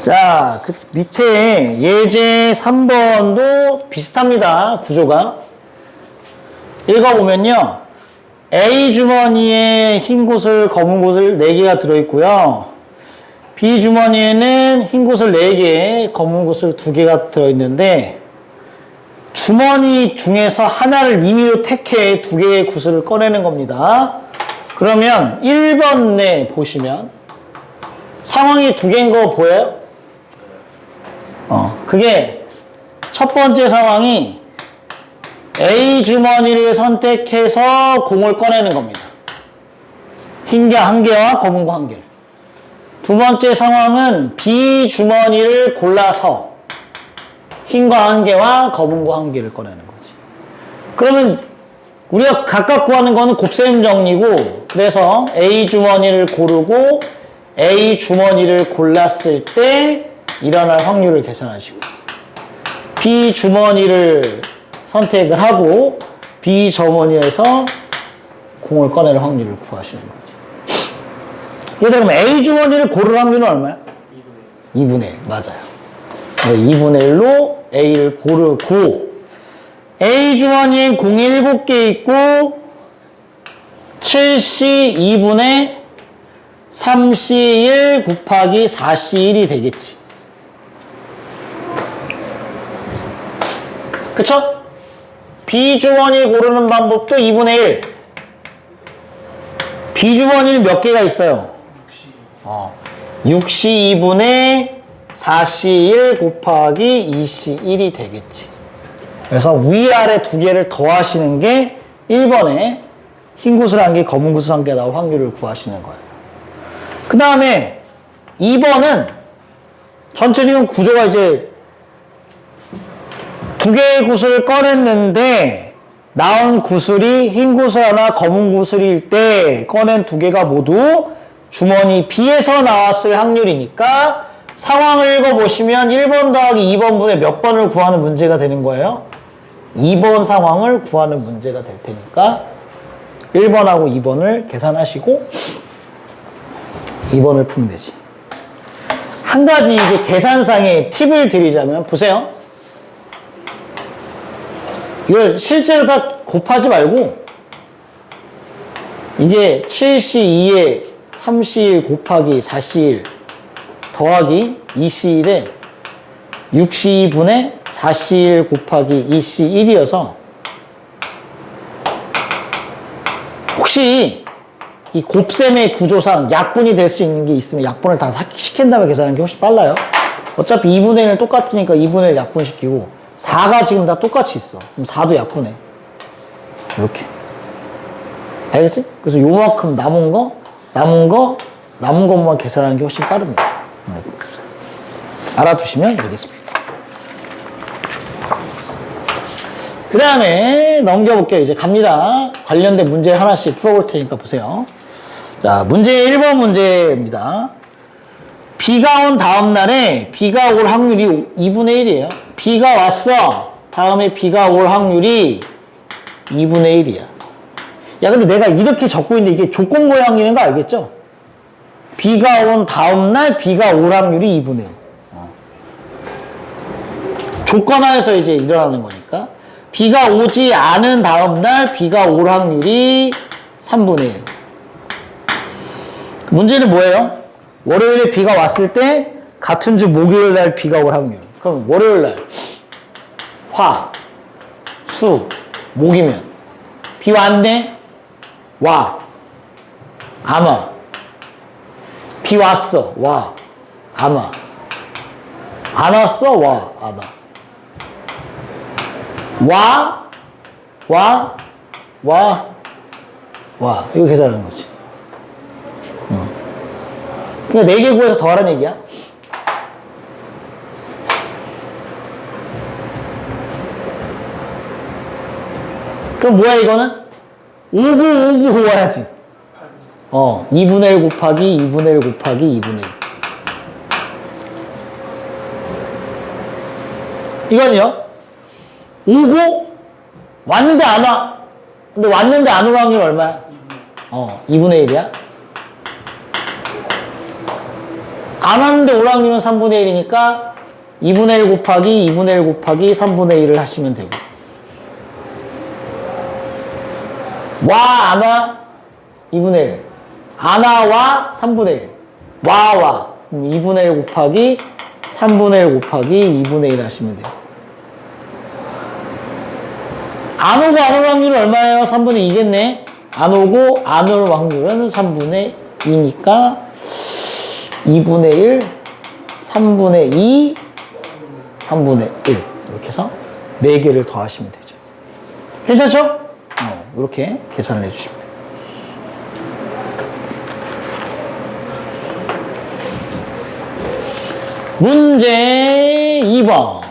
자, 그 밑에 예제 3번도 비슷합니다. 구조가. 읽어보면요. A 주머니에 흰 구슬, 검은 구슬 4개가 들어있고요. B 주머니에는 흰 구슬 4개, 검은 구슬 2개가 들어있는데 주머니 중에서 하나를 임의로 택해 2개의 구슬을 꺼내는 겁니다. 그러면 1번에 보시면 상황이 2개인 거 보여요? 그게 첫 번째 상황이 A 주머니를 선택해서 공을 꺼내는 겁니다. 흰 게 1개와 검은 거 1개를. 두 번째 상황은 B 주머니를 골라서 흰 거 1개와 검은 거 1개를 꺼내는 거지. 그러면 우리가 각각 구하는 거는 곱셈 정리고, 그래서 A 주머니를 고르고 A 주머니를 골랐을 때 일어날 확률을 계산하시고, B 주머니를 선택을 하고 B 주머니에서 공을 꺼낼 확률을 구하시는 거지. 예를 들면 A 주머니를 고를 확률은 얼마야? 2분의 1. 맞아요. 2분의 1로 A를 고르고, A 주머니엔 공이 7개 있고 7C 2분의 3C1 곱하기 4C1이 되겠지. 그쵸? B 주머니 고르는 방법도 2분의 1. B 주머니는 몇 개가 있어요? 6C 2분의 4C1 곱하기 2C1이 되겠지. 그래서 위아래 2개를 더하시는 게 1번에 흰 구슬 1개, 검은 구슬 1개 나올 확률을 구하시는 거예요. 그 다음에 2번은 전체적인 구조가 이제 2개의 구슬을 꺼냈는데 나온 구슬이 흰 구슬 하나, 검은 구슬일 때 꺼낸 2개가 모두 주머니 B에서 나왔을 확률이니까 상황을 읽어보시면 1번 더하기 2번분의 몇 번을 구하는 문제가 되는 거예요? 2번 상황을 구하는 문제가 될 테니까 1번하고 2번을 계산하시고 2번을 풀면 되지. 한 가지 이제 계산상의 팁을 드리자면, 보세요. 이걸 실제로 다 곱하지 말고 이게 7C2에 3C1 곱하기 4C1 더하기 2C1에 6C2분의 4C1 곱하기 2C1이어서 혹시 이 곱셈의 구조상 약분이 될 수 있는 게 있으면 약분을 다 시킨 다음에 계산하는 게 훨씬 빨라요. 어차피 2분의 1은 똑같으니까 2분의 1 약분시키고 4가 지금 다 똑같이 있어. 그럼 4도 약분해. 이렇게. 알겠지? 그래서 요만큼 남은 것만 계산하는 게 훨씬 빠릅니다. 알아두시면 되겠습니다. 그 다음에 넘겨볼게요. 이제 갑니다. 관련된 문제 하나씩 풀어볼 테니까 보세요. 자, 문제 1번 문제입니다. 비가 온 다음 날에 비가 올 확률이 2분의 1이에요. 비가 왔어. 다음에 비가 올 확률이 2분의 1이야. 야, 근데 내가 이렇게 적고 있는데 이게 조건 모양이라는 거 알겠죠? 비가 온 다음 날 비가 올 확률이 2분의 1. 조건하에서 이제 일어나는 거니까. 비가 오지 않은 다음 날 비가 올 확률이 3분의 1. 문제는 뭐예요? 월요일에 비가 왔을 때 같은 주 목요일 날 비가 올 확률. 그럼 월요일 날 화, 수, 목이면 비 왔네? 와. 안 와. 비 왔어. 와. 안 와. 안 왔어. 와. 안 와. 와. 이거 계산하는 거지. 그러니까 4개 구해서 더하라는 얘기야. 그럼 뭐야, 이거는? 5구 와야지. 2분의 1 곱하기 2분의 1 곱하기 2분의 1. 이건요? 5구 왔는데 안 와. 근데 왔는데 안 올 확률 얼마야? 2분의 1이야. 안 왔는데 올 확률은 3분의 1이니까 2분의 1 곱하기 2분의 1 곱하기 3분의 1을 하시면 되고. 와, 안 와? 2분의 1. 안 와와 3분의 1. 와. 2분의 1 곱하기 3분의 1 곱하기 2분의 1 하시면 돼요. 안 오고 안 올 확률은 얼마예요? 3분의 2겠네. 안 오고 안 올 확률은 3분의 2니까 2분의 1, 3분의 2, 3분의 1 이렇게 해서 4개를 더하시면 되죠. 괜찮죠? 이렇게 계산을 해주시면 돼요. 문제 2번.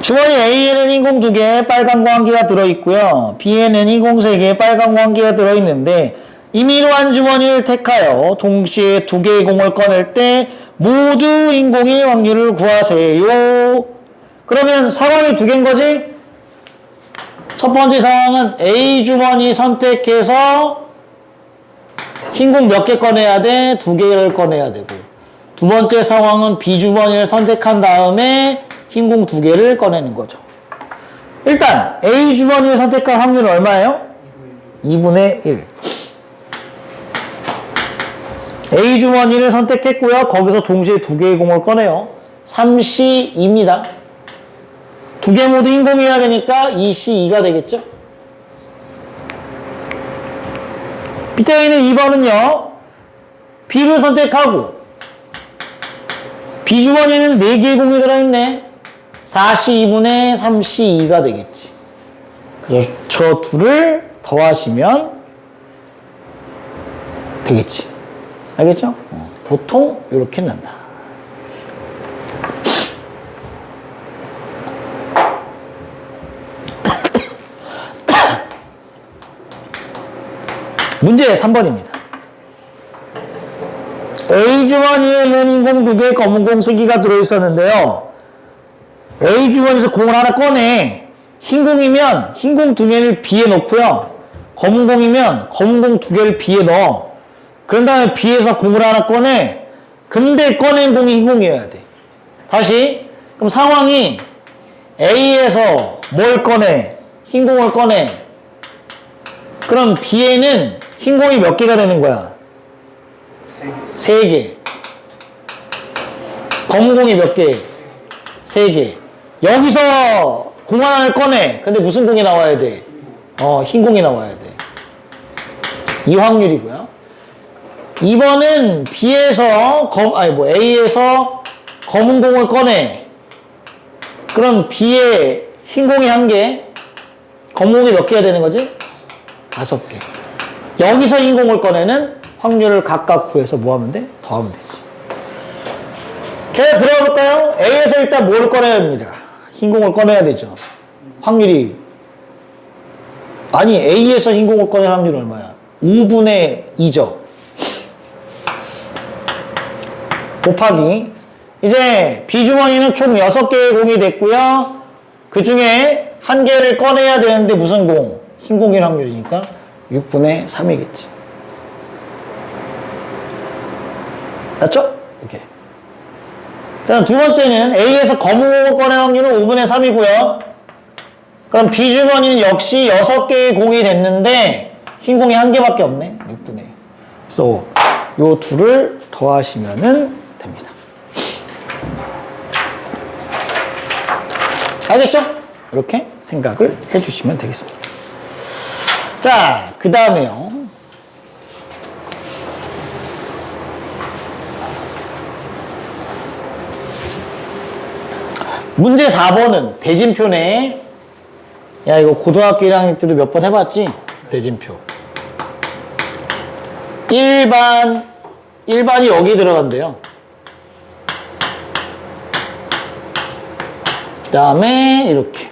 주머니 A에는 인공 2개, 빨간 공 1개가 들어있고요. B에는 인공 3개, 빨간 공 1개가 들어있는데 이미 이러한 주머니를 택하여 동시에 2개의 공을 꺼낼 때 모두 인공의 확률을 구하세요. 그러면 상황이 2개인 거지? 첫 번째 상황은 A 주머니 선택해서 흰공 몇 개 꺼내야 돼? 2개를 꺼내야 되고. 두 번째 상황은 B 주머니를 선택한 다음에 흰공 2개를 꺼내는 거죠. 일단 A 주머니를 선택할 확률은 얼마예요? 2분의 1. A 주머니를 선택했고요. 거기서 동시에 2개의 공을 꺼내요. 3C2입니다. 2개 모두 흰공이어야 되니까 2C2가 되겠죠? 밑에 있는 2번은요. B를 선택하고 B 주머니는 4개의 공이 들어있네. 4C2분의 3C2가 되겠지. 그래서 저 둘을 더하시면 되겠지. 알겠죠? 보통 이렇게 난다. 문제 3번입니다. A 주머니에는 인공 2개, 검은 공 3개가 들어있었는데요. A 주머니에서 공을 하나 꺼내. 흰 공이면 흰 공 2개를 B에 넣고요. 검은 공이면 검은 공 2개를 B에 넣어. 그런 다음에 B에서 공을 하나 꺼내. 근데 꺼낸 공이 흰 공이어야 돼. 다시. 그럼 상황이 A에서 뭘 꺼내? 흰 공을 꺼내. 그럼 B에는 흰 공이 몇 개가 되는 거야? 3개. 검은 공이 몇 개? 3개. 여기서 공 하나를 꺼내. 근데 무슨 공이 나와야 돼? 흰 공이 나와야 돼. 이 확률이고요. 2번은 B에서 A에서 검은 공을 꺼내. 그럼 B에 흰 공이 1개, 검은 공이 몇 개가 되는 거지? 5개. 여기서 흰 공을 꺼내는 확률을 각각 구해서 뭐 하면 돼? 더하면 되지. 계속 들어가 볼까요? A에서 일단 뭐를 꺼내야 됩니다. 흰 공을 꺼내야 되죠. 확률이. 아니, A에서 흰 공을 꺼낼 확률은 얼마야? 5분의 2죠. 곱하기. 이제 B주머니는 총 6개의 공이 됐고요. 그 중에 1개를 꺼내야 되는데 무슨 공? 흰 공일 확률이니까 6분의 3이겠지. 맞죠? 이렇게. 그 다음 두 번째는 A에서 검은 공을 꺼낼 확률은 5분의 3이고요. 그럼 B주머니는 역시 6개의 공이 됐는데 흰 공이 1개밖에 없네. 6분의 1. 그래서 요 둘을 더하시면은 됩니다. 알겠죠? 이렇게 생각을 해주시면 되겠습니다. 자, 그 다음에요. 문제 4번은 대진표네. 야, 이거 고등학교 1학년 때도 몇 번 해봤지? 대진표. 1반이 여기 들어간대요. 그 다음에 이렇게.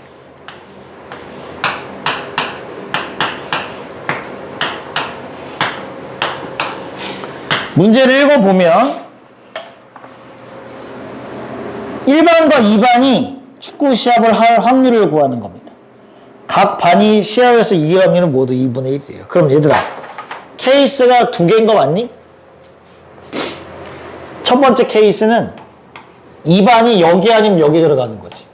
문제를 읽어보면 1반과 2반이 축구 시합을 할 확률을 구하는 겁니다. 각 반이 시합에서 이길 확률은 모두 2분의 1이에요. 그럼 얘들아, 케이스가 2개인 거 맞니? 첫 번째 케이스는 2반이 여기 아니면 여기 들어가는 거지.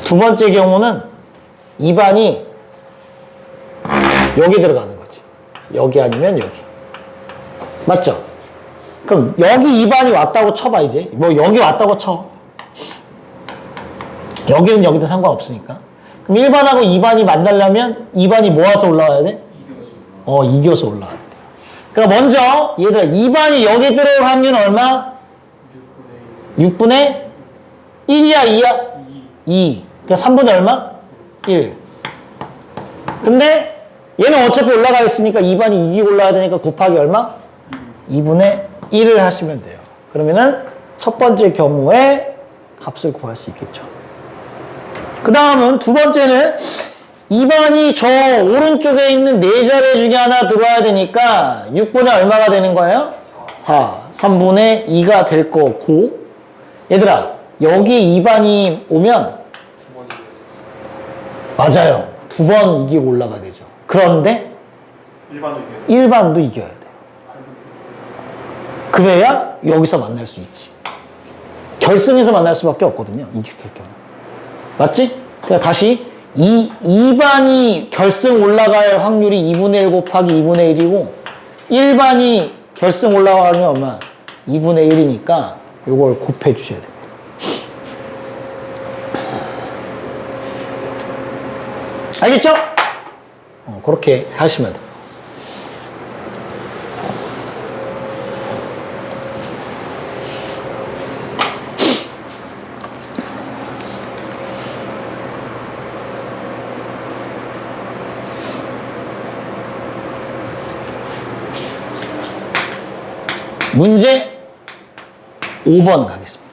두 번째 경우는 2반이 여기 들어가는 거지. 여기 아니면 여기. 맞죠? 그럼 여기 2반이 왔다고 쳐봐 이제. 뭐 여기 왔다고 쳐. 여기는 여기도 상관없으니까. 그럼 1반하고 2반이 만나려면 2반이 모아서 올라와야 돼? 이겨서 올라와야 돼. 그러니까 먼저 얘들아 2반이 여기 들어올 확률은 얼마? 6분의 1이야 2야? 2. 그러니까 3분의 얼마? 1. 근데 얘는 어차피 올라가 있으니까 2반이 이기고 올라가야 되니까 곱하기 얼마? 2분의 1을 하시면 돼요. 그러면은 첫 번째 경우에 값을 구할 수 있겠죠. 그 다음은 두 번째는 2반이 저 오른쪽에 있는 네 자리 중에 하나 들어와야 되니까 6분의 얼마가 되는 거예요? 4. 3분의 2가 될 거고 얘들아 여기 2반이 오면 맞아요. 두 번 이기고 올라가야 되죠. 그런데 1반도 이겨야 돼요. 그래야 여기서 만날 수 있지. 결승에서 만날 수밖에 없거든요. 이길 경우. 맞지? 그러니까 다시 2반이 결승 올라갈 확률이 2분의 1 곱하기 2분의 1이고 1반이 결승 올라가면 얼마? 2분의 1이니까 이걸 곱해 주셔야 됩니다. 알겠죠? 그렇게 하시면 돼요. 문제 5번 가겠습니다.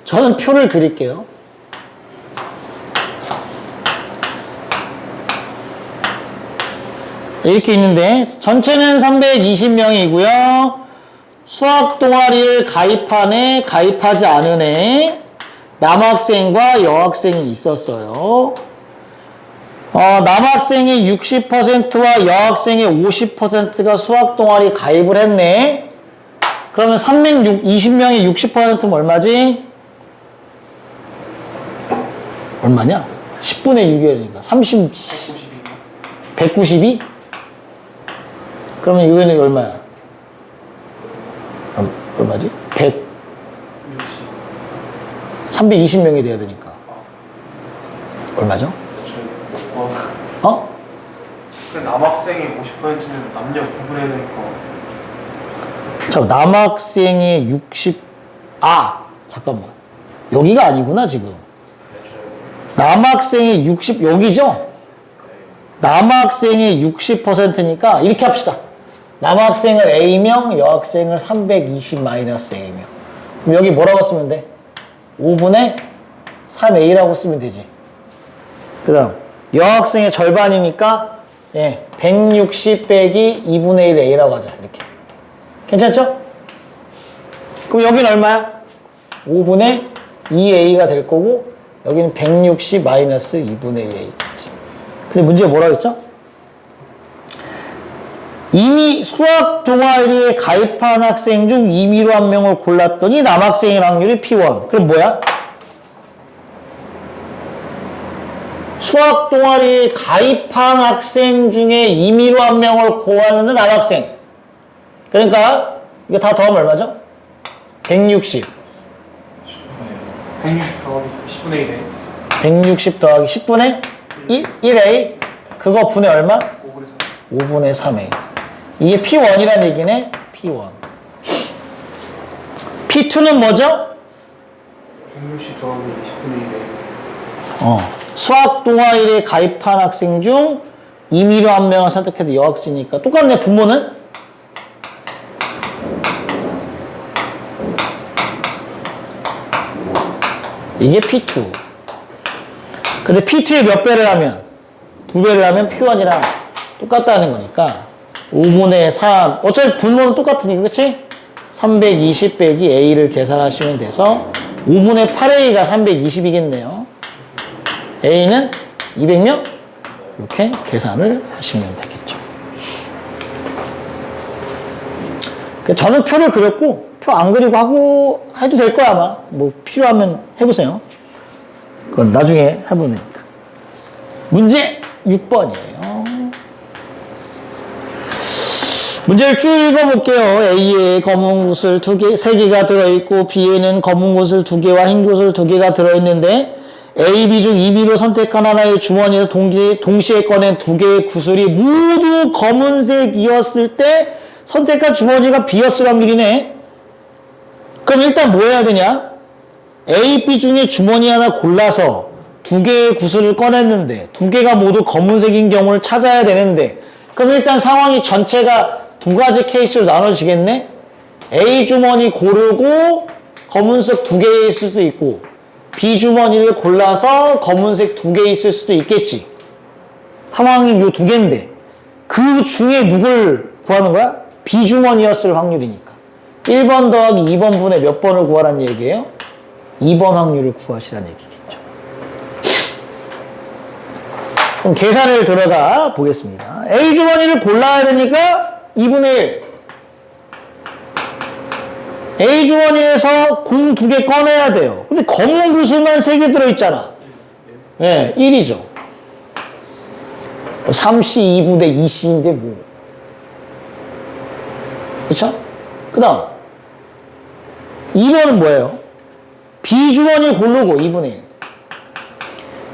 저는 표를 그릴게요. 이렇게 있는데 전체는 320명이고요. 수학 동아리를 가입한 애, 가입하지 않은 애, 남학생과 여학생이 있었어요. 남학생의 60%와 여학생의 50%가 수학 동아리 가입을 했네. 그러면 320명의 60%면 얼마지? 얼마냐? 10분의 6이어야 되니까 192? 그러면 이거는 얼마야? 얼마지? 320명이 돼야 되니까 얼마죠? 남학생이 50%면 남녀 구분해야 되니까. 자, 남학생의 60, 잠깐만. 여기가 아니구나, 지금. 남학생의 60, 여기죠? 남학생의 60%니까 이렇게 합시다. 남학생을 A명, 여학생을 320-A명. 그럼 여기 뭐라고 쓰면 돼? 5분의 3A라고 쓰면 되지. 그 다음, 여학생의 절반이니까 160 빼기 2분의 1 A라고 하자. 이렇게. 괜찮죠? 그럼 여기는 얼마야? 5분의 2A가 될 거고 여기는 160 마이너스 2분의 1 A겠지. 근데 문제가 뭐라고 했죠? 이미 수학 동아리에 가입한 학생 중 임의로 한 명을 골랐더니 남학생의 확률이 P1. 그럼 뭐야? 수학 동아리에 가입한 학생 중에 임의로 한 명을 고르는 남학생. 그러니까 이거 다 더하면 얼마죠? 160. 160 더하기 10분의 1에 160 더하기 10분의 1A. 그거 분의 얼마? 5분의 3A. 이게 P1이라는 얘기네. P1. P2는 뭐죠? 160 더하기 10분의 1에 수학 동아리에 가입한 학생 중 임의로 한 명을 선택해도 여학생이니까 똑같네. 분모는? 이게 P2. 근데 P2에 몇 배를 하면? 2배를 하면 P1이랑 똑같다는 거니까 5분의 3. 어차피 분모는 똑같으니까, 그치? 320 빼기 A를 계산하시면 돼서 5분의 8A가 320이겠네요. A는 200명? 이렇게 계산을 하시면 되겠죠. 저는 표를 그렸고, 표 안 그리고 하고 해도 될 거야, 아마. 뭐, 필요하면 해보세요. 그건 나중에 해보면 되니까. 문제 6번이에요. 문제를 쭉 읽어볼게요. A에 검은 구슬 3개가 들어있고, B에는 검은 구슬 2개와 흰 구슬 2개가 들어있는데, A, B 중 2B로 선택한 하나의 주머니에서 동시에 꺼낸 2개의 구슬이 모두 검은색이었을 때 선택한 주머니가 B였을 확률이네. 그럼 일단 뭐 해야 되냐? A, B 중에 주머니 하나 골라서 2개의 구슬을 꺼냈는데 2개가 모두 검은색인 경우를 찾아야 되는데, 그럼 일단 상황이 전체가 2가지 케이스로 나눠지겠네? A 주머니 고르고 검은색 2개 있을 수도 있고, B 주머니를 골라서 검은색 2개 있을 수도 있겠지. 상황이 요 2개인데 그 중에 누굴 구하는 거야? B 주머니였을 확률이니까 1번 더하기 2번 분의 몇 번을 구하라는 얘기예요? 2번 확률을 구하시라는 얘기겠죠. 그럼 계산을 들어가 보겠습니다. A 주머니를 골라야 되니까 2분의 1. A 주머니에서 공 2개 꺼내야 돼요. 근데 검은 구슬만 3개 들어있잖아. 네, 1이죠. 3C 2분의 2C인데 뭐. 그쵸? 그 다음 2번은 뭐예요? B 주머니 고르고 2분의 1.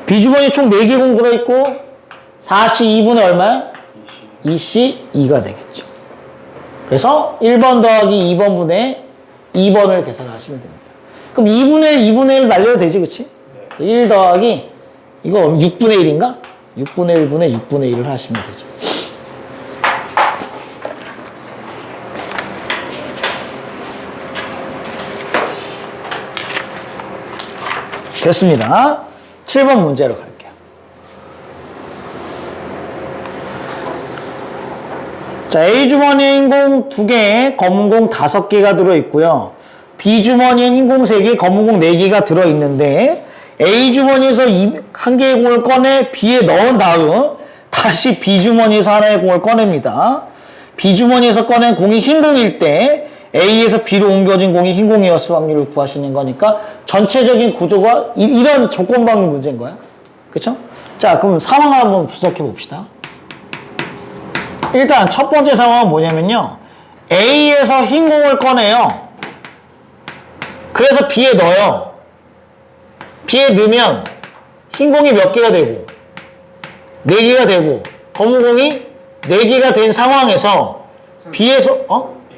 B 주머니 총 4개 공 들어있고 4C 2분의 얼마야? 2C 2가 되겠죠. 그래서 1번 더하기 2번 분의 2번을 계산하시면 됩니다. 그럼 2분의 1, 2분의 1 날려도 되지, 그치? 그래서 1 더하기, 이거 6분의 1인가? 6분의 1분의 6분의 1을 하시면 되죠. 됐습니다. 7번 문제로 갈게요. 자, A 주머니에 흰공 2개, 검은 공 5개가 들어있고요. B 주머니에 흰공 3개, 검은 공 4개가 들어있는데, A 주머니에서 1개의 공을 꺼내 B에 넣은 다음 다시 B 주머니에서 하나의 공을 꺼냅니다. B 주머니에서 꺼낸 공이 흰 공일 때 A에서 B로 옮겨진 공이 흰 공이었을 확률을 구하시는 거니까 전체적인 구조가 이런 조건방위 문제인 거야. 그쵸? 자, 그럼 상황을 한번 분석해 봅시다. 일단 첫 번째 상황은 뭐냐면요. A에서 흰 공을 꺼내요. 그래서 B에 넣어요. B에 넣으면 흰 공이 몇 개가 되고 4개가 되고 검은 공이 4개가 된 상황에서 B에서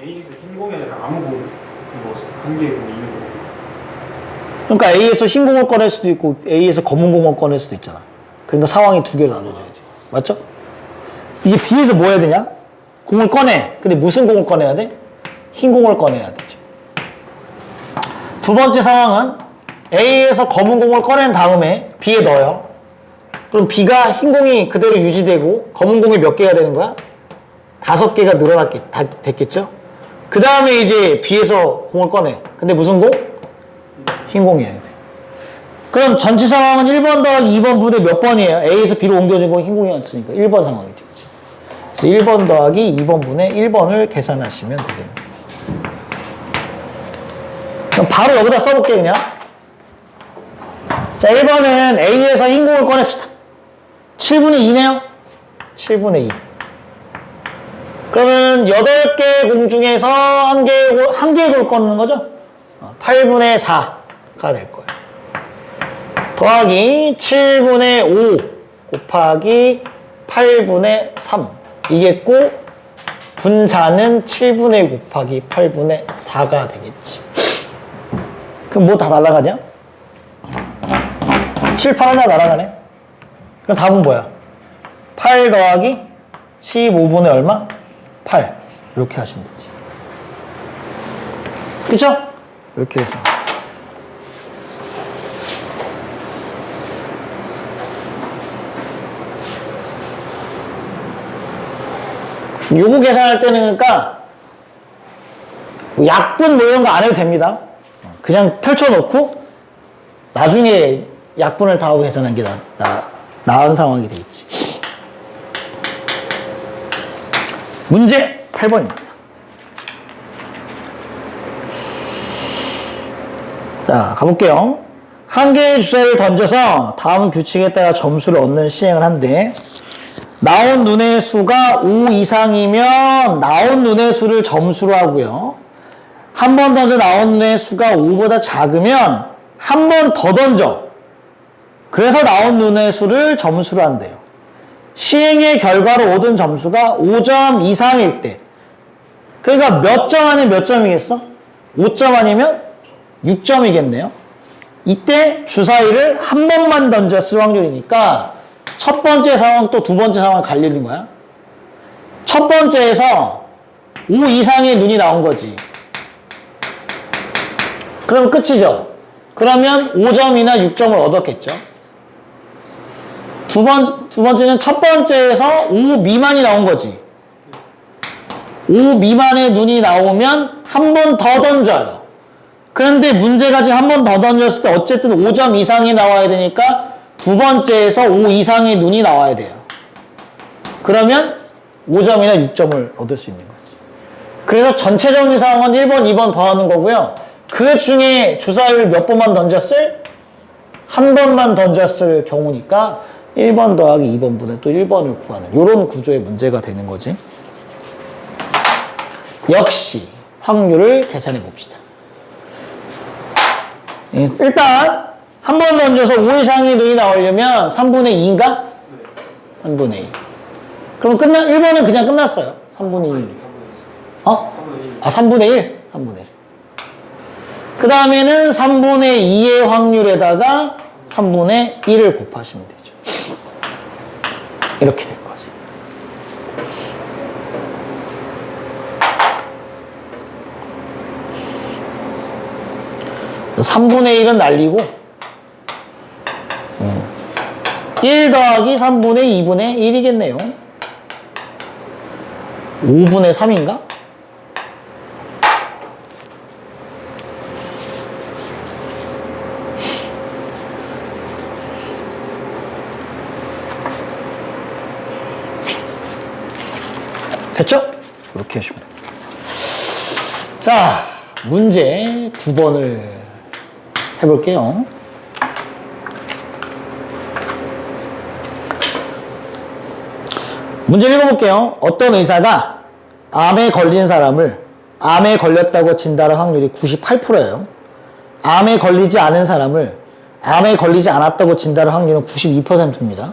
A에서 흰 공이 아니라 아무 공, 한 개의 공이 있는 거. 그러니까 A에서 흰 공을 꺼낼 수도 있고 A에서 검은 공을 꺼낼 수도 있잖아. 그러니까 상황이 2개로 나눠져야지. 맞죠? 이제 B에서 뭐 해야 되냐? 공을 꺼내. 근데 무슨 공을 꺼내야 돼? 흰 공을 꺼내야 되죠. 두 번째 상황은 A에서 검은 공을 꺼낸 다음에 B에 넣어요. 그럼 B가 흰 공이 그대로 유지되고 검은 공이 몇 개가 되는 거야? 5개가 됐겠죠? 그 다음에 이제 B에서 공을 꺼내. 근데 무슨 공? 흰 공이어야 돼. 그럼 전체 상황은 1번 더하기 2번 분의 몇 번이에요? A에서 B로 옮겨진 건 흰 공이었으니까 1번 상황이지. 그치? 그래서 1번 더하기 2번 분의 1번을 계산하시면 되겠습니다. 그럼 바로 여기다 써볼게 그냥. 자, 1번은 A에서 흰 공을 꺼냅시다. 7분의 2네요? 7분의 2. 그러면 8개의 공 중에서 한 개의 공을 꺼내는 거죠? 8분의 4가 될 거예요. 더하기 7분의 5 곱하기 8분의 3 이겠고 분자는 7분의 5 곱하기 8분의 4가 되겠지. 그럼 뭐 다 날아가냐? 7, 8 하나 날아가네. 그럼 답은 뭐야? 8 더하기 15분의 얼마? 8 이렇게 하시면 되지. 그쵸? 이렇게 해서 요거 계산할 때는 그러니까 뭐 약분 뭐 이런 거 안 해도 됩니다. 그냥 펼쳐놓고 나중에 약분을 다 하고 계산하는 게 나은 상황이 되겠지. 문제 8번입니다. 자, 가볼게요. 한 개의 주사위를 던져서 다음 규칙에 따라 점수를 얻는 시행을 한대. 나온 눈의 수가 5 이상이면 나온 눈의 수를 점수로 하고요. 한 번 던져 나온 눈의 수가 5보다 작으면 한 번 더 던져. 그래서 나온 눈의 수를 점수로 한대요. 시행의 결과로 얻은 점수가 5점 이상일 때. 그러니까 몇 점 안에 몇 점이겠어? 5점 아니면 6점이겠네요. 이때 주사위를 한 번만 던졌을 확률이니까 첫 번째 상황 또 두 번째 상황을 갈리는 거야. 첫 번째에서 5 이상의 눈이 나온 거지. 그럼 끝이죠. 그러면 5점이나 6점을 얻었겠죠. 두 번째는 첫 번째에서 5 미만이 나온 거지. 5 미만의 눈이 나오면 한 번 더 던져요. 그런데 문제가 지금 한 번 더 던졌을 때 어쨌든 5점 이상이 나와야 되니까 두 번째에서 5 이상의 눈이 나와야 돼요. 그러면 5점이나 6점을 얻을 수 있는 거지. 그래서 전체적인 상황은 1번, 2번 더하는 거고요. 그 중에 주사위를 몇 번만 던졌을? 한 번만 던졌을 경우니까 1번 더하기 2번보다 또 1번을 구하는 이런 구조의 문제가 되는 거지. 역시 확률을 계산해 봅시다. 일단 한 번 던져서 5 이상의 눈이 나오려면 3분의 2인가? 3분의 2. 그럼 1번은 그냥 끝났어요. 3분의 1. 어? 3분의 1? 3분의 1. 그 다음에는 3분의 2의 확률에다가 3분의 1을 곱하시면 되죠. 이렇게 될 거지. 그래서 3분의 1은 날리고 1 더하기 3분의 2분의 1이겠네요. 5분의 3인가? 됐죠? 이렇게 하시면 됩니다. 자, 문제 9번을 해볼게요. 문제를 읽어볼게요. 어떤 의사가 암에 걸린 사람을 암에 걸렸다고 진단할 확률이 98%예요. 암에 걸리지 않은 사람을 암에 걸리지 않았다고 진단할 확률은 92%입니다.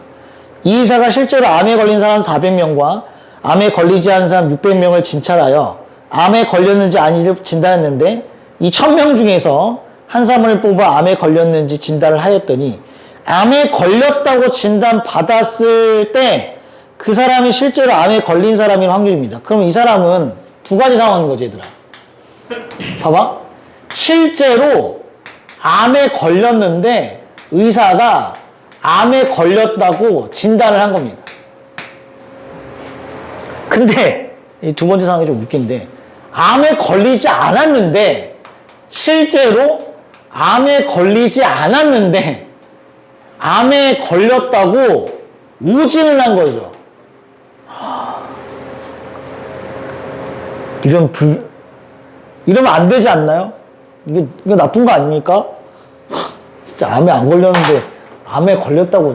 이 의사가 실제로 암에 걸린 사람 400명과 암에 걸리지 않은 사람 600명을 진찰하여 암에 걸렸는지 아닌지를 진단했는데 이 1000명 중에서 한 사람을 뽑아 암에 걸렸는지 진단을 하였더니 암에 걸렸다고 진단받았을 때 그 사람이 실제로 암에 걸린 사람일 확률입니다. 그럼 이 사람은 두 가지 상황인 거지, 얘들아. 봐봐. 실제로 암에 걸렸는데 의사가 암에 걸렸다고 진단을 한 겁니다. 근데 이 두 번째 상황이 좀 웃긴데 암에 걸리지 않았는데 실제로 암에 걸리지 않았는데 암에 걸렸다고 오진을 한 거죠. 이러면 안 되지 않나요? 이거 나쁜 거 아닙니까? 진짜 암에 안 걸렸는데 암에 걸렸다고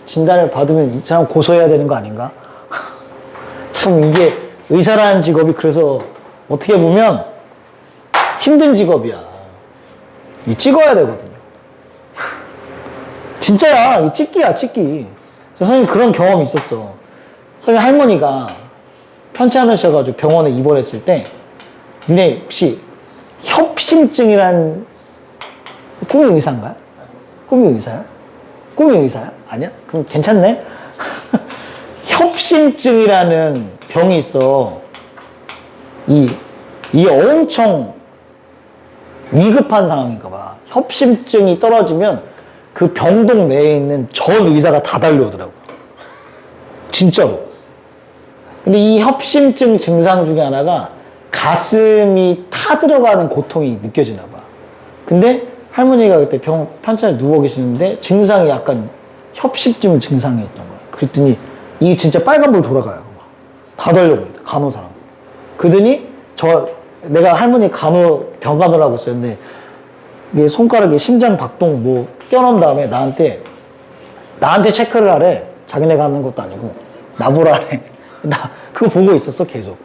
진단을 받으면 이 사람 고소해야 되는 거 아닌가? 참 이게 의사라는 직업이 그래서 어떻게 보면 힘든 직업이야. 이 찍어야 되거든요. 진짜야. 이 찍기야, 찍기. 선생님 그런 경험이 있었어. 선생님 할머니가 편치 않으셔가지고 병원에 입원했을 때 근데 혹시 협심증이란 꿈이 의사인가요? 꿈이 의사야? 꿈이 의사야? 아니야? 그럼 괜찮네? 협심증이라는 병이 있어. 이 엄청 위급한 상황인가 봐. 협심증이 떨어지면 그 병동 내에 있는 전 의사가 다 달려오더라고. 진짜로. 근데 이 협심증 증상 중에 하나가 가슴이 타들어가는 고통이 느껴지나 봐. 근데 할머니가 그때 편찮에 누워 계시는데 증상이 약간 협심증 증상이었던 거야. 그랬더니 이게 진짜 빨간불 돌아가요. 다 달려옵니다. 이게 손가락에 심장 박동 뭐 껴놓은 다음에 나한테 체크를 하래. 자기네가 하는 것도 아니고 나보라 하래. 나 그거 보고 있었어 계속.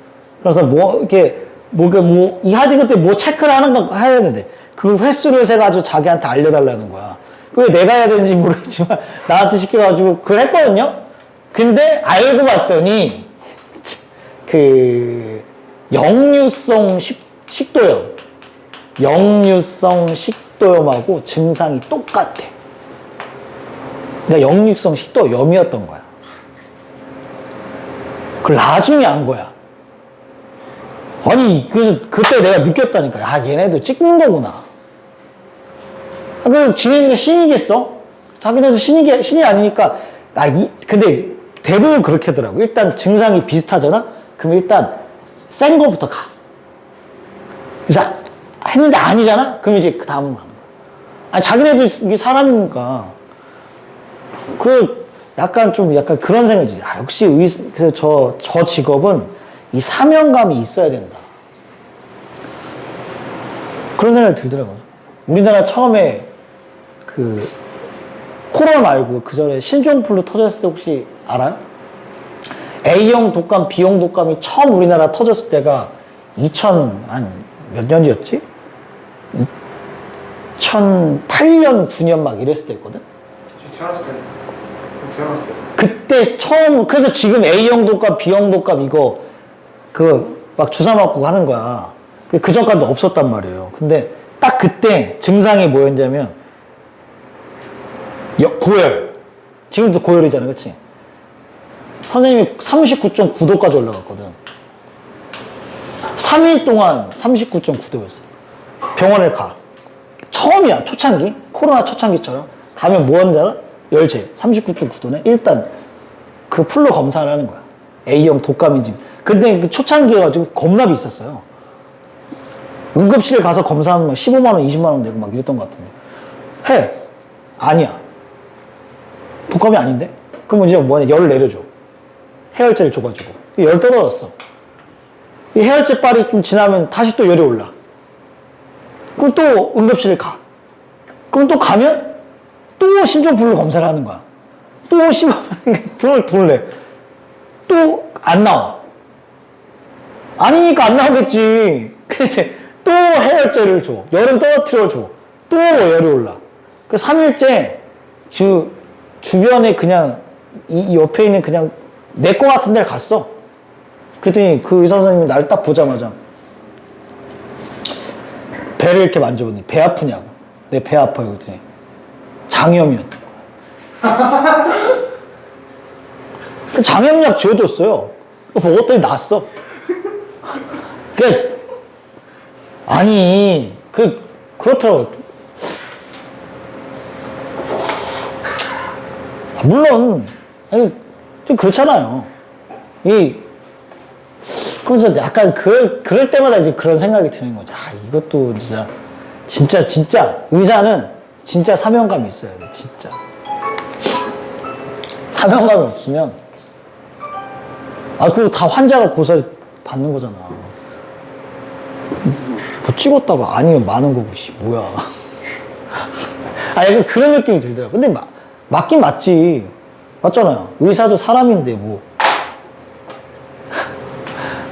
그래서 뭐 이렇게 이 하드 그때 뭐 체크를 하는 거 해야 되는데 그 횟수를 세가지고 자기한테 알려달라는 거야. 그게 내가 해야 되는지 모르겠지만 나한테 시켜가지고 그걸 했거든요. 근데 알고 봤더니 그 역류성 식도염, 역류성 식도염하고 증상이 똑같아. 그러니까 역류성 식도염이었던 거야. 그걸 나중에 안 거야. 아니, 그래서 그때 내가 느꼈다니까. 아, 얘네도 찍는 거구나. 그래서 지네들이 신이겠어? 자기네도 신이 아니니까. 근데 대부분 그렇게 하더라고. 일단 증상이 비슷하잖아? 그럼 일단 센 거부터 가. 그래서 했는데 아니잖아? 그럼 이제 그 다음은 가는 거야. 아니, 자기네도 이게 사람이니까. 약간 그런 생각이지. 아, 역시 저 직업은 이 사명감이 있어야 된다. 그런 생각이 들더라고요. 우리나라 처음에 코로나 말고 그 전에 신종플루 터졌을 때 혹시 알아요? A형 독감, B형 독감이 처음 우리나라 터졌을 때가 몇 년이었지? 2008년, 9년 막 이랬을 때였거든? 태어났을 때. 그때 처음, 그래서 지금 A형 독감, B형 독감 막 주사 맞고 하는 거야. 그 전까지도 없었단 말이에요. 근데 딱 그때 증상이 뭐였냐면, 고열. 지금도 고열이잖아, 그치? 선생님이 39.9도까지 올라갔거든. 3일 동안 39.9도였어. 병원을 가. 처음이야, 초창기. 코로나 초창기처럼. 가면 뭐 하는 줄 알아? 열재. 39.9도네. 일단 그 풀로 검사를 하는 거야. A형 독감인지. 근데 그 초창기여가지고 겁나 비쌌어요. 응급실에 가서 검사하면 15만원, 20만원 내고 막 이랬던 것 같은데. 해. 아니야. 독감이 아닌데? 그럼 이제 뭐냐, 열을 내려줘. 해열제를 줘가지고. 열 떨어졌어. 이 해열제 빨이 좀 지나면 다시 또 열이 올라. 그럼 또 응급실을 가. 그럼 또 가면 또 신종플루 검사를 하는 거야. 또 돈을 내. 또 안 나와. 아니니까 안 나오겠지. 근데 또 해열제를 줘. 열은 떨어뜨려 줘. 또 열이 올라. 그 3일째 주변에 그냥 이 옆에 있는 그냥 내 거 같은 데를 갔어. 그랬더니 그 의사 선생님이 나를 딱 보자마자 배를 이렇게 만져보더니 배 아프냐고. 내 배 아파요. 그랬더니 장염이었던 거야. 그 장염약 지어줬어요. 먹었더니 났어. 그렇더라고. 물론, 좀 그렇잖아요. 그러면서 약간 그럴 때마다 이제 그런 생각이 드는 거죠. 아, 이것도 진짜, 의사는 진짜 사명감이 있어야 돼, 진짜. 사명감이 없으면, 그거 다 환자가 고소를 받는 거잖아. 뭐 찍었다가 아니면 많은 거고, 뭐야. 약간 그런 느낌이 들더라고. 근데 맞긴 맞지. 맞잖아요. 의사도 사람인데, 뭐.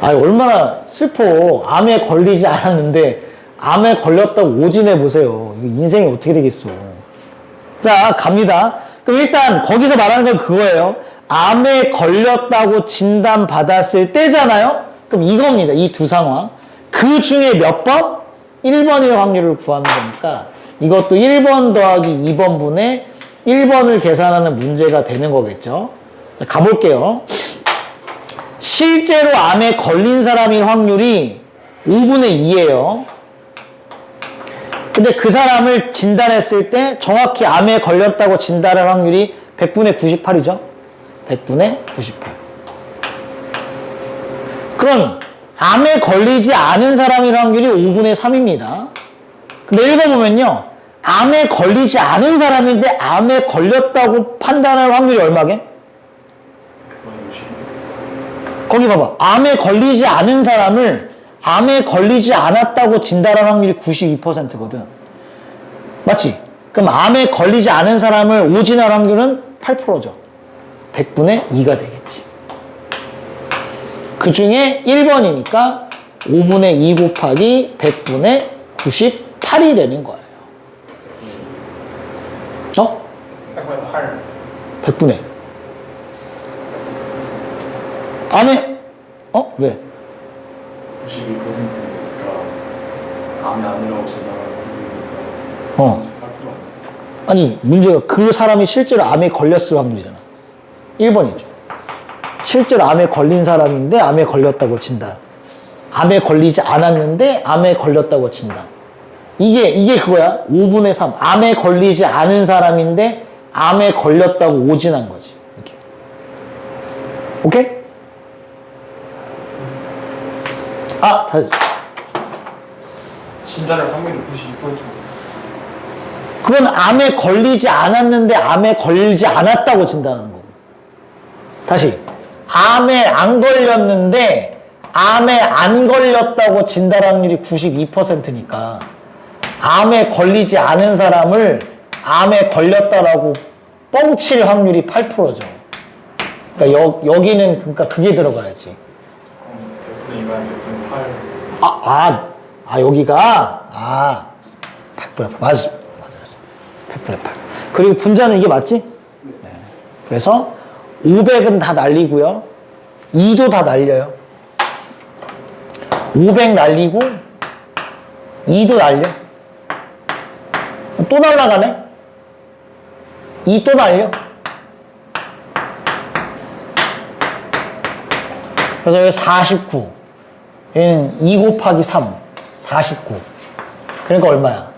얼마나 슬퍼. 암에 걸리지 않았는데, 암에 걸렸다고 오진해보세요. 인생이 어떻게 되겠어. 자, 갑니다. 그럼 일단, 거기서 말하는 건 그거예요. 암에 걸렸다고 진단받았을 때잖아요? 그럼 이겁니다. 이 두 상황. 그 중에 몇 번? 1번일 확률을 구하는 거니까, 이것도 1번 더하기 2번 분의 1번을 계산하는 문제가 되는 거겠죠. 가볼게요. 실제로 암에 걸린 사람일 확률이 5분의 2예요. 근데 그 사람을 진단했을 때 정확히 암에 걸렸다고 진단할 확률이 100분의 98이죠. 100분의 98. 그럼 암에 걸리지 않은 사람일 확률이 5분의 3입니다. 근데 읽어보면요. 암에 걸리지 않은 사람인데 암에 걸렸다고 판단할 확률이 얼마게? 거기 봐봐. 암에 걸리지 않은 사람을 암에 걸리지 않았다고 진단할 확률이 92%거든. 맞지? 그럼 암에 걸리지 않은 사람을 오진할 확률은 8%죠. 100분의 2가 되겠지. 그 중에 1번이니까 5분의 2 곱하기 100분의 98이 되는 거예요. 어? 100분의. 암에, 왜? 92%가 암이 아니라고 진단하는 확률이니까 8% 아니, 문제가 그 사람이 실제로 암에 걸렸을 확률이잖아. 1번이죠. 실제로 암에 걸린 사람인데 암에 걸렸다고 친다. 암에 걸리지 않았는데 암에 걸렸다고 친다. 이게 그거야. 5분의 3. 암에 걸리지 않은 사람인데 암에 걸렸다고 오진한 거지. 이렇게. 오케이? 다시. 진단할 확률이 92%. 그건 암에 걸리지 않았는데 암에 걸리지 않았다고 진단하는 거고. 다시. 암에 안 걸렸는데 암에 안 걸렸다고 진단 확률이 92%니까 암에 걸리지 않은 사람을 암에 걸렸다라고 뻥칠 확률이 8%죠. 그러니까 여기는 그러니까 그게 들어가야지. 100분의 2가 100분의 8 여기가 100분의 8. 맞아. 100분의 8. 그리고 분자는 이게 맞지? 네. 그래서 500은 다 날리고요. 2도 다 날려요. 500 날리고 2도 날려. 또 날라가네? 2 또 날려. 그래서 여기 49. 얘는 2 곱하기 3. 49. 그러니까 얼마야?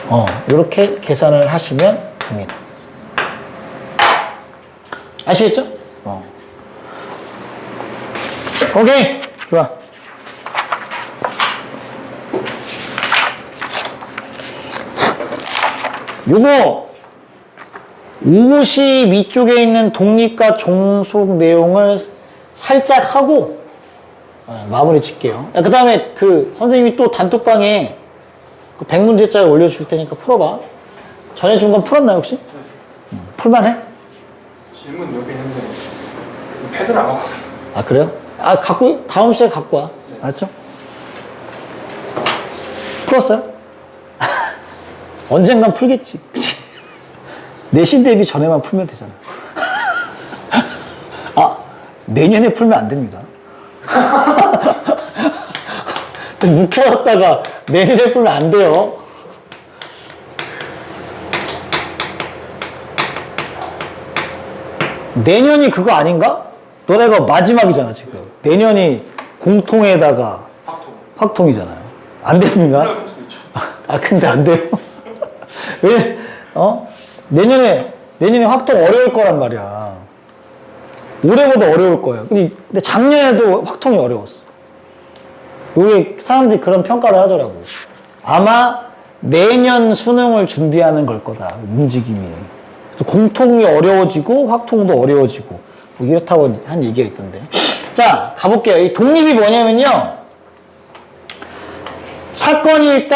55. 이렇게 계산을 하시면 됩니다. 아시겠죠? 오케이. 좋아. 요거 52쪽에 있는 독립과 종속 내용을 살짝 하고 마무리 짓게요. 그 다음에 선생님이 또 단톡방에 100문제짜리 올려줄 테니까 풀어봐. 전해준 건 풀었나요 혹시? 풀만해? 질문 여기 있는데 패드를 안 갖고 왔어. 그래요? 다음 시간에 갖고 와. 알았죠? 풀었어요? 언젠간 풀겠지. 그치? 내신 대비 전에만 풀면 되잖아. 내년에 풀면 안 됩니다. 또 묵혀놨다가 내년에 풀면 안 돼요. 내년이 그거 아닌가? 너네가 마지막이잖아, 지금. 내년이 공통에다가 확통이잖아요. 안 됩니까? 풀 수도 있죠. 근데 안 돼요. 왜, 내년에 확통 어려울 거란 말이야. 올해보다 어려울 거예요. 근데 작년에도 확통이 어려웠어. 이게 사람들이 그런 평가를 하더라고. 아마 내년 수능을 준비하는 걸 거다, 움직임이. 공통이 어려워지고 확통도 어려워지고 뭐 이렇다고 한 얘기가 있던데. 자, 가볼게요. 이 독립이 뭐냐면요, 사건이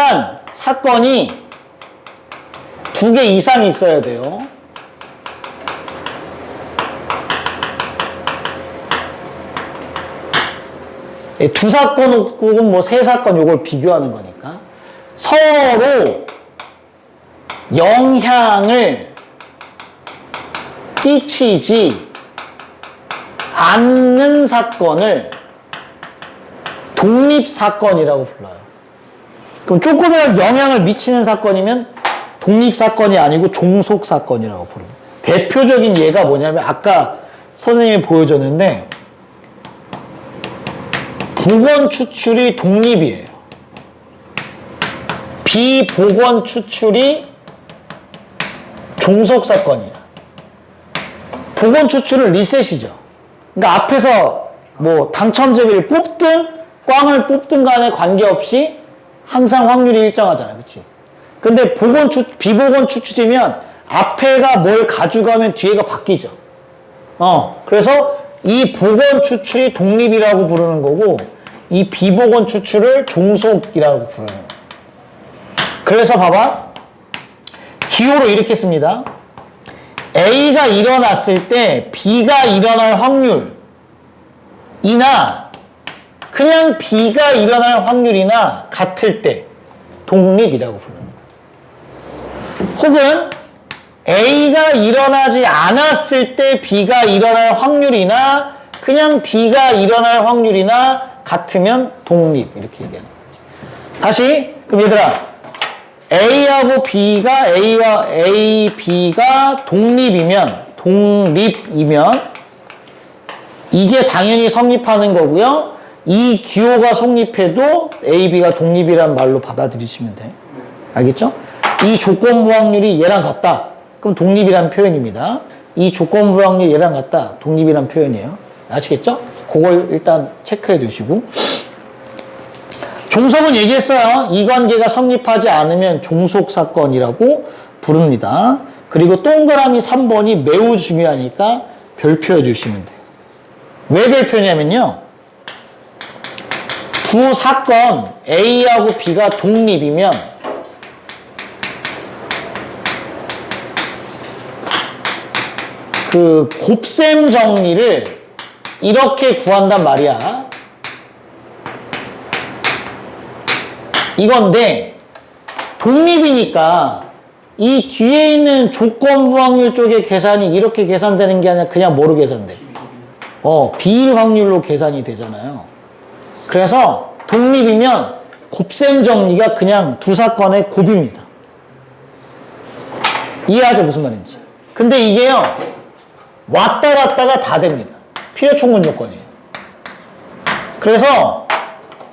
2개 이상 있어야 돼요. 두 사건 혹은 뭐 세 사건 요걸 비교하는 거니까 서로 영향을 끼치지 않는 사건을 독립사건이라고 불러요. 그럼 조금이라도 영향을 미치는 사건이면 독립사건이 아니고 종속사건이라고 부릅니다. 대표적인 예가 뭐냐면 아까 선생님이 보여줬는데 복원 추출이 독립이에요. 비복원 추출이 종속사건이야. 복원 추출은 리셋이죠. 그러니까 앞에서 뭐 당첨제비를 뽑든 꽝을 뽑든 간에 관계없이 항상 확률이 일정하잖아. 그치? 근데 비복원 추출이면 앞에가 뭘 가져가면 뒤에가 바뀌죠. 그래서 이 복원 추출이 독립이라고 부르는 거고 이 비복원 추출을 종속이라고 부르는 거예요. 그래서 봐봐. 기호로 이렇게 씁니다. A가 일어났을 때 B가 일어날 확률이나 그냥 B가 일어날 확률이나 같을 때 독립이라고 부르는 거예요. 혹은 A가 일어나지 않았을 때 B가 일어날 확률이나 그냥 B가 일어날 확률이나 같으면 독립 이렇게 얘기하는 거죠. 다시 그럼 얘들아 A하고 B가 B가 독립이면 이게 당연히 성립하는 거고요. 이 기호가 성립해도 A, B가 독립이란 말로 받아들이시면 돼. 알겠죠? 이 조건부 확률이 얘랑 같다. 그럼 독립이란 표현입니다. 이 조건부 확률이 얘랑 같다. 독립이란 표현이에요. 아시겠죠? 그걸 일단 체크해 두시고. 종속은 얘기했어요. 이 관계가 성립하지 않으면 종속사건이라고 부릅니다. 그리고 동그라미 3번이 매우 중요하니까 별표해 주시면 돼요. 왜 별표냐면요. 두 사건 A하고 B가 독립이면 그 곱셈 정리를 이렇게 구한단 말이야. 이건데 독립이니까 이 뒤에 있는 조건부 확률 쪽의 계산이 이렇게 계산되는 게 아니라 그냥 뭐로 계산돼? 비일 확률로 계산이 되잖아요. 그래서 독립이면 곱셈 정리가 그냥 두 사건의 곱입니다. 이해하죠? 무슨 말인지. 근데 이게요. 왔다 갔다가 다 됩니다. 필요충분 조건이에요. 그래서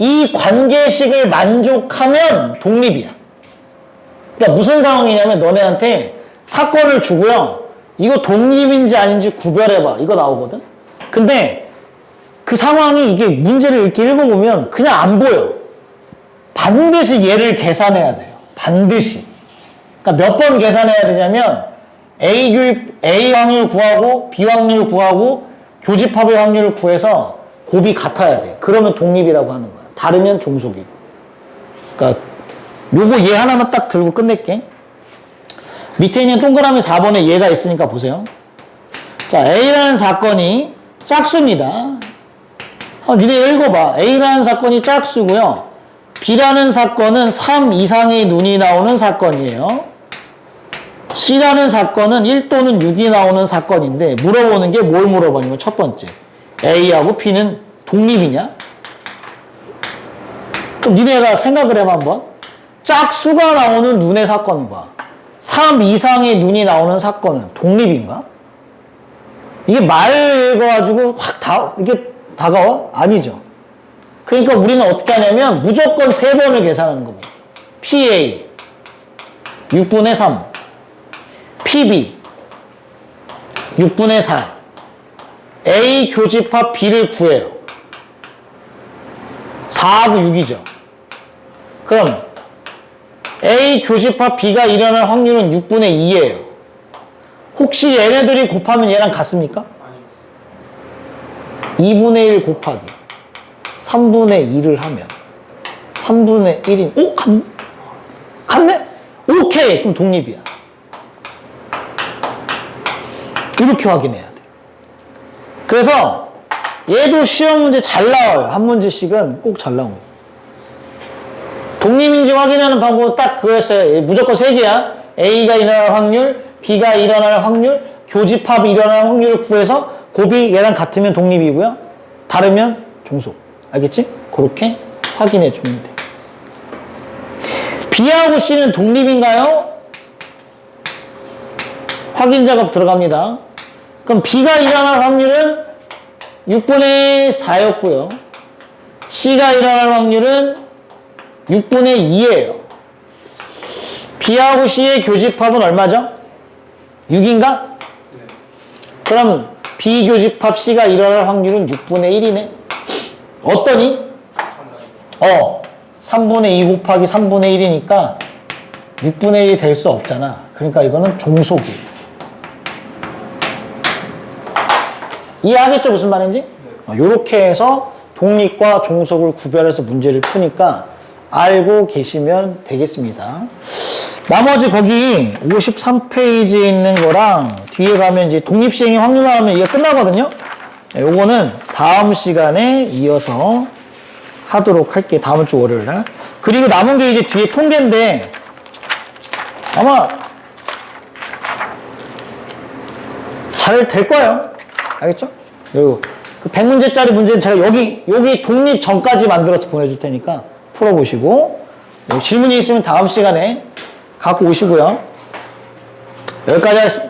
이 관계식을 만족하면 독립이야. 그러니까 무슨 상황이냐면 너네한테 사건을 주고요. 이거 독립인지 아닌지 구별해봐. 이거 나오거든. 근데 그 상황이 이게 문제를 이렇게 읽어보면 그냥 안 보여. 반드시 얘를 계산해야 돼요. 반드시. 그러니까 몇 번 계산해야 되냐면 A 확률 구하고 B 확률 구하고 교집합의 확률을 구해서 곱이 같아야 돼. 그러면 독립이라고 하는 거야. 다르면 종속이고. 그러니까 요거 얘 하나만 딱 들고 끝낼게. 밑에 있는 동그라미 4번에 얘가 있으니까 보세요. 자, A라는 사건이 짝수입니다. 니네 읽어봐. A라는 사건이 짝수고요. B라는 사건은 3 이상의 눈이 나오는 사건이에요. C라는 사건은 1 또는 6이 나오는 사건인데 물어보는 게 뭘 물어보냐면 첫 번째. A하고 B는 독립이냐? 그럼 니네가 생각을 해봐 한번. 짝수가 나오는 눈의 사건과 3 이상의 눈이 나오는 사건은 독립인가? 이게 말 읽어가지고 이게 다가와? 아니죠. 그러니까 우리는 어떻게 하냐면 무조건 3번을 계산하는 겁니다. PA 6분의 3 PB 6분의 4 A 교집합 B를 구해요. 4하고 6이죠. 그럼 A 교집합 B가 일어날 확률은 6분의 2예요. 혹시 얘네들이 곱하면 얘랑 같습니까? 아니. 2분의 1 곱하기 3분의 2를 하면 3분의 1인 같네? 오케이! 그럼 독립이야. 이렇게 확인해야 돼. 그래서 얘도 시험 문제 잘 나와요. 한 문제씩은 꼭 잘 나옵니다. 독립인지 확인하는 방법은 딱 그거였어요. 무조건 3개야. A가 일어날 확률, B가 일어날 확률, 교집합이 일어날 확률을 구해서 곱이 얘랑 같으면 독립이고요. 다르면 종속. 알겠지? 그렇게 확인해 주면 돼. B하고 C는 독립인가요? 확인 작업 들어갑니다. 그럼 B가 일어날 확률은 6분의 4였고요. C가 일어날 확률은 6분의 2예요. B하고 C의 교집합은 얼마죠? 6인가? 네. 그럼 B 교집합 C가 일어날 확률은 6분의 1이네. 어떠니? 3분의 2 곱하기 3분의 1이니까 6분의 1이 될 수 없잖아. 그러니까 이거는 종속이에요. 이해하겠죠? 무슨 말인지? 네. 이렇게 해서 독립과 종속을 구별해서 문제를 푸니까 알고 계시면 되겠습니다. 나머지 거기 53페이지에 있는 거랑 뒤에 가면 이제 독립시행의 확률 나오면 이게 끝나거든요. 요거는 다음 시간에 이어서 하도록 할게요. 다음 주 월요일 날. 그리고 남은 게 이제 뒤에 통계인데 아마 잘 될 거예요. 알겠죠? 그리고 그 100문제짜리 문제는 제가 여기 독립 전까지 만들어서 보내줄 테니까 풀어보시고 질문이 있으면 다음 시간에 갖고 오시고요. 여기까지 하겠습니다.